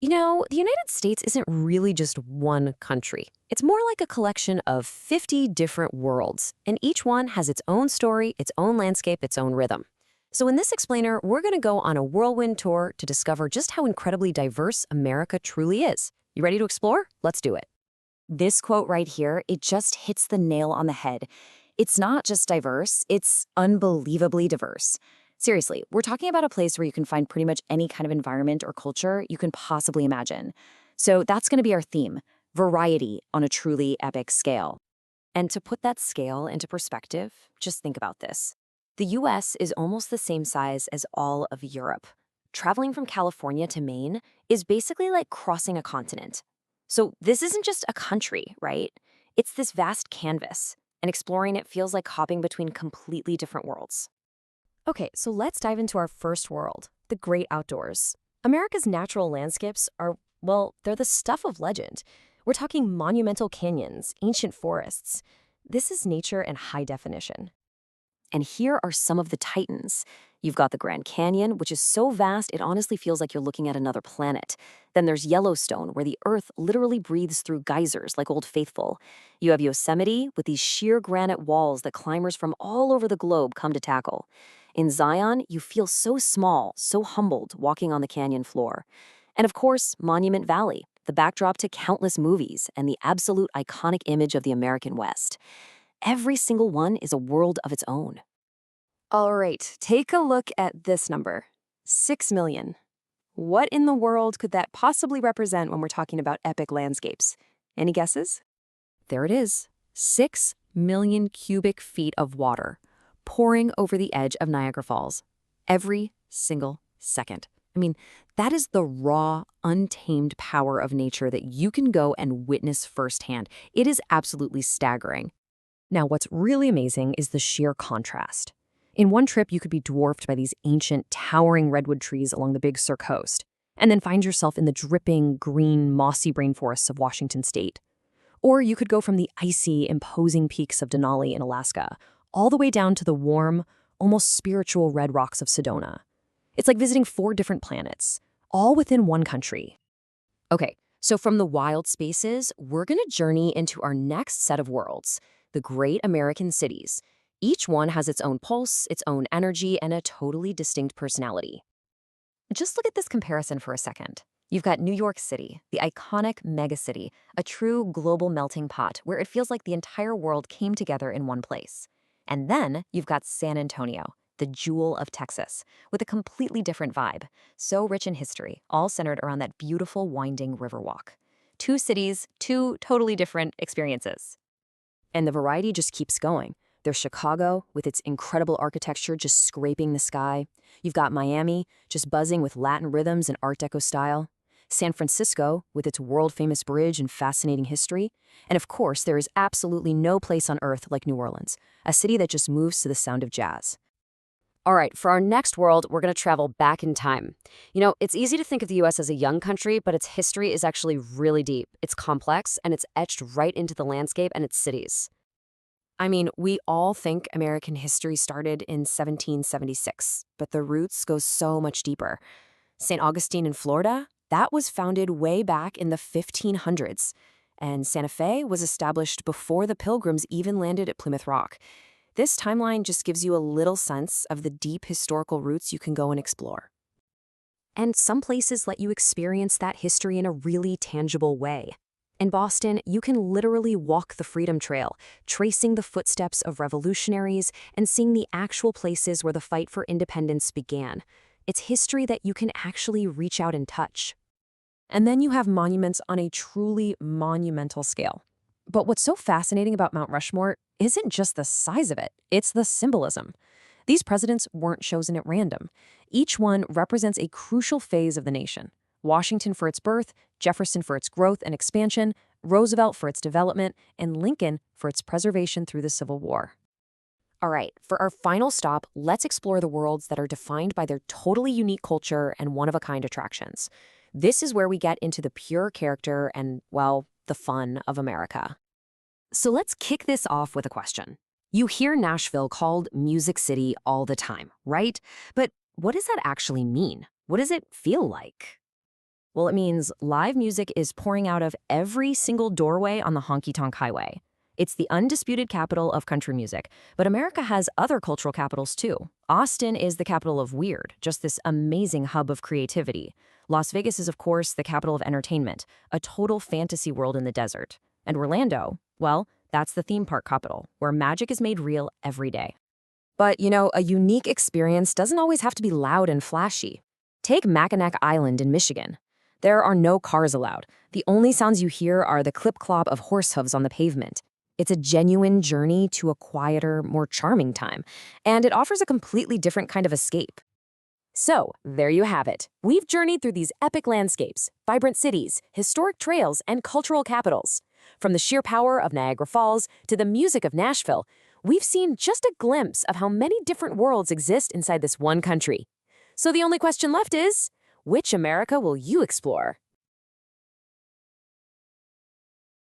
The United States isn't really just one country. It's more like a collection of 50 different worlds, and each one has its own story, its own landscape, its own rhythm. So in this explainer, we're going to go on a whirlwind tour to discover just how incredibly diverse America truly is. You ready to explore? Let's do it. This quote right here, it just hits the nail on the head. It's not just diverse, it's unbelievably diverse. Seriously, we're talking about a place where you can find pretty much any kind of environment or culture you can possibly imagine. So that's going to be our theme, variety on a truly epic scale. And to put that scale into perspective, just think about this. The US is almost the same size as all of Europe. Traveling from California to Maine is basically like crossing a continent. So this isn't just a country, right? It's this vast canvas, and exploring it feels like hopping between completely different worlds. Okay, so let's dive into our first world, the great outdoors. America's natural landscapes are, well, they're the stuff of legend. We're talking monumental canyons, ancient forests. This is nature in high definition. And here are some of the titans. You've got the Grand Canyon, which is so vast it honestly feels like you're looking at another planet. Then there's Yellowstone, where the earth literally breathes through geysers like Old Faithful. You have Yosemite, with these sheer granite walls that climbers from all over the globe come to tackle. In Zion, you feel so small, so humbled walking on the canyon floor. And of course, Monument Valley, the backdrop to countless movies and the absolute iconic image of the American West. Every single one is a world of its own. All right, take a look at this number, 6 million. What in the world could that possibly represent when we're talking about epic landscapes? Any guesses? There it is, 6 million cubic feet of water pouring over the edge of Niagara Falls every single second. I mean, that is the raw, untamed power of nature that you can go and witness firsthand. It is absolutely staggering. Now, what's really amazing is the sheer contrast. In one trip, you could be dwarfed by these ancient, towering redwood trees along the Big Sur coast, and then find yourself in the dripping, green, mossy rainforests of Washington state. Or you could go from the icy, imposing peaks of Denali in Alaska, all the way down to the warm, almost spiritual red rocks of Sedona. It's like visiting 4 different planets, all within one country. Okay, so from the wild spaces, we're going to journey into our next set of worlds, the great American cities. Each one has its own pulse, its own energy, and a totally distinct personality. Just look at this comparison for a second. You've got New York City, the iconic megacity, a true global melting pot where it feels like the entire world came together in one place. And then you've got San Antonio, the jewel of Texas, with a completely different vibe, so rich in history, all centered around that beautiful winding riverwalk. 2 cities, 2 totally different experiences. And the variety just keeps going. There's Chicago, with its incredible architecture just scraping the sky. You've got Miami, just buzzing with Latin rhythms and Art Deco style. San Francisco, with its world-famous bridge and fascinating history. And of course, there is absolutely no place on earth like New Orleans, a city that just moves to the sound of jazz. All right, for our next world, we're going to travel back in time. It's easy to think of the U.S. as a young country, but its history is actually really deep. It's complex, and it's etched right into the landscape and its cities. I mean, we all think American history started in 1776, but the roots go so much deeper. St. Augustine in Florida, that was founded way back in the 1500s, and Santa Fe was established before the Pilgrims even landed at Plymouth Rock. This timeline just gives you a little sense of the deep historical roots you can go and explore. And some places let you experience that history in a really tangible way. In Boston, you can literally walk the Freedom Trail, tracing the footsteps of revolutionaries and seeing the actual places where the fight for independence began. It's history that you can actually reach out and touch. And then you have monuments on a truly monumental scale. But what's so fascinating about Mount Rushmore isn't just the size of it, it's the symbolism. These presidents weren't chosen at random. Each one represents a crucial phase of the nation. Washington for its birth, Jefferson for its growth and expansion, Roosevelt for its development, and Lincoln for its preservation through the Civil War. All right, for our final stop, let's explore the worlds that are defined by their totally unique culture and one-of-a-kind attractions. This is where we get into the pure character and, well, the fun of America. So let's kick this off with a question. You hear Nashville called Music City all the time, right? But what does that actually mean? What does it feel like? Well, it means live music is pouring out of every single doorway on the honky-tonk highway. It's the undisputed capital of country music, but America has other cultural capitals too. Austin is the capital of weird, just this amazing hub of creativity. Las Vegas is, of course, the capital of entertainment, a total fantasy world in the desert. And Orlando, well, that's the theme park capital, where magic is made real every day. But, a unique experience doesn't always have to be loud and flashy. Take Mackinac Island in Michigan. There are no cars allowed. The only sounds you hear are the clip-clop of horse hooves on the pavement. It's a genuine journey to a quieter, more charming time, and it offers a completely different kind of escape. So, there you have it. We've journeyed through these epic landscapes, vibrant cities, historic trails, and cultural capitals. From the sheer power of Niagara Falls to the music of Nashville, we've seen just a glimpse of how many different worlds exist inside this one country. So the only question left is, which America will you explore?